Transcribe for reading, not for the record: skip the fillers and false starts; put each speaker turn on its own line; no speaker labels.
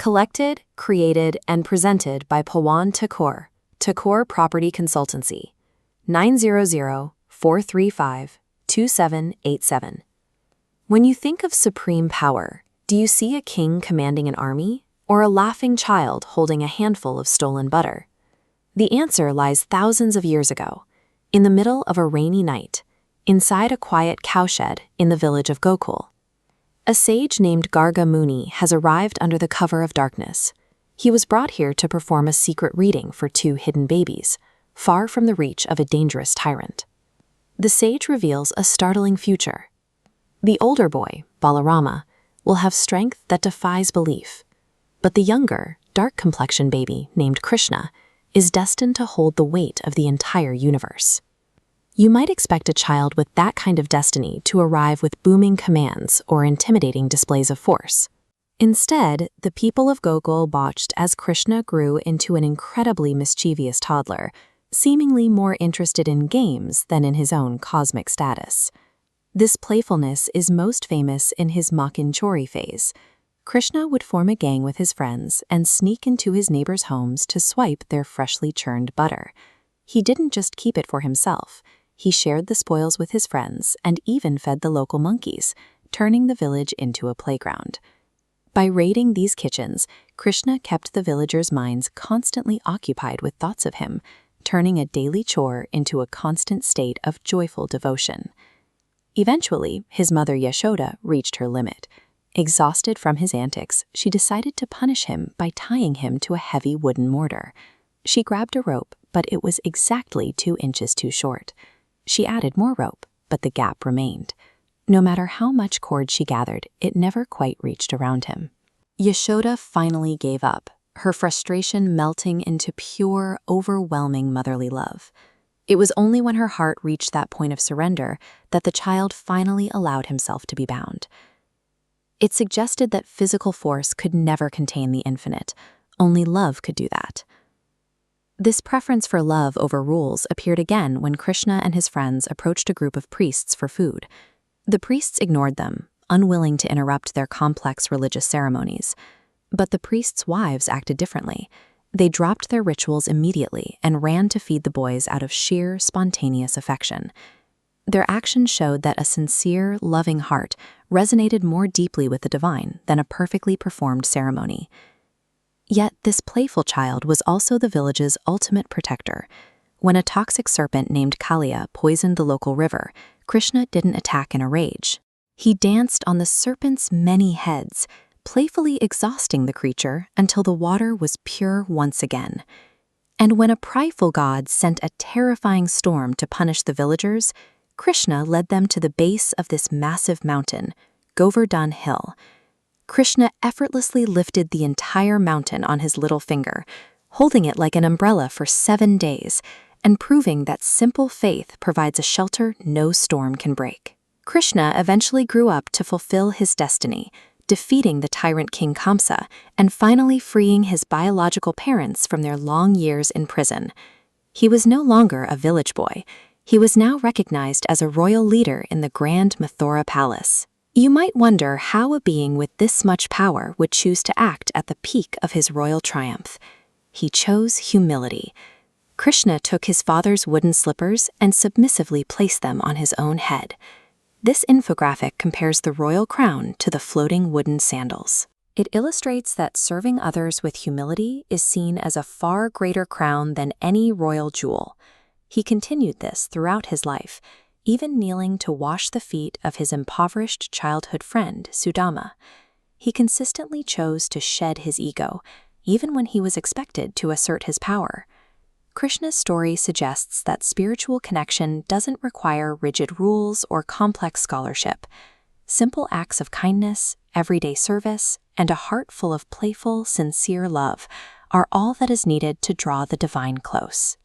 Collected, created, and presented by Pawan Thakur, Thakur Property Consultancy, 900-435-2787. When you think of supreme power, do you see a king commanding an army, or a laughing child holding a handful of stolen butter? The answer lies thousands of years ago, in the middle of a rainy night, inside a quiet cowshed in the village of Gokul. A sage named Garga Muni has arrived under the cover of darkness. He was brought here to perform a secret reading for 2 hidden babies, far from the reach of a dangerous tyrant. The sage reveals a startling future. The older boy, Balarama, will have strength that defies belief, but the younger, dark-complexioned baby named Krishna is destined to hold the weight of the entire universe. You might expect a child with that kind of destiny to arrive with booming commands or intimidating displays of force. Instead, the people of Gokul watched as Krishna grew into an incredibly mischievous toddler, seemingly more interested in games than in his own cosmic status. This playfulness is most famous in his Makinchori phase. Krishna would form a gang with his friends and sneak into his neighbors' homes to swipe their freshly churned butter. He didn't just keep it for himself. He shared the spoils with his friends and even fed the local monkeys, turning the village into a playground. By raiding these kitchens, Krishna kept the villagers' minds constantly occupied with thoughts of him, turning a daily chore into a constant state of joyful devotion. Eventually, his mother Yashoda reached her limit. Exhausted from his antics, she decided to punish him by tying him to a heavy wooden mortar. She grabbed a rope, but it was exactly 2 inches too short. She added more rope, but the gap remained. No matter how much cord she gathered, it never quite reached around him. Yashoda finally gave up, her frustration melting into pure, overwhelming motherly love. It was only when her heart reached that point of surrender that the child finally allowed himself to be bound. It suggested that physical force could never contain the infinite. Only love could do that. This preference for love over rules appeared again when Krishna and his friends approached a group of priests for food. The priests ignored them, unwilling to interrupt their complex religious ceremonies. But the priests' wives acted differently. They dropped their rituals immediately and ran to feed the boys out of sheer, spontaneous affection. Their actions showed that a sincere, loving heart resonated more deeply with the divine than a perfectly performed ceremony. Yet this playful child was also the village's ultimate protector. When a toxic serpent named Kaliya poisoned the local river, Krishna didn't attack in a rage. He danced on the serpent's many heads, playfully exhausting the creature until the water was pure once again. And when a prideful god sent a terrifying storm to punish the villagers, Krishna led them to the base of this massive mountain, Govardhana Hill. Krishna effortlessly lifted the entire mountain on his little finger, holding it like an umbrella for 7 days, and proving that simple faith provides a shelter no storm can break. Krishna eventually grew up to fulfill his destiny, defeating the tyrant king Kamsa and finally freeing his biological parents from their long years in prison. He was no longer a village boy. He was now recognized as a royal leader in the grand Mathura palace. You might wonder how a being with this much power would choose to act at the peak of his royal triumph. He chose humility. Krishna took his father's wooden slippers and submissively placed them on his own head. This infographic compares the royal crown to the floating wooden sandals. It illustrates that serving others with humility is seen as a far greater crown than any royal jewel. He continued this throughout his life, even kneeling to wash the feet of his impoverished childhood friend, Sudama. He consistently chose to shed his ego, even when he was expected to assert his power. Krishna's story suggests that spiritual connection doesn't require rigid rules or complex scholarship. Simple acts of kindness, everyday service, and a heart full of playful, sincere love are all that is needed to draw the divine close.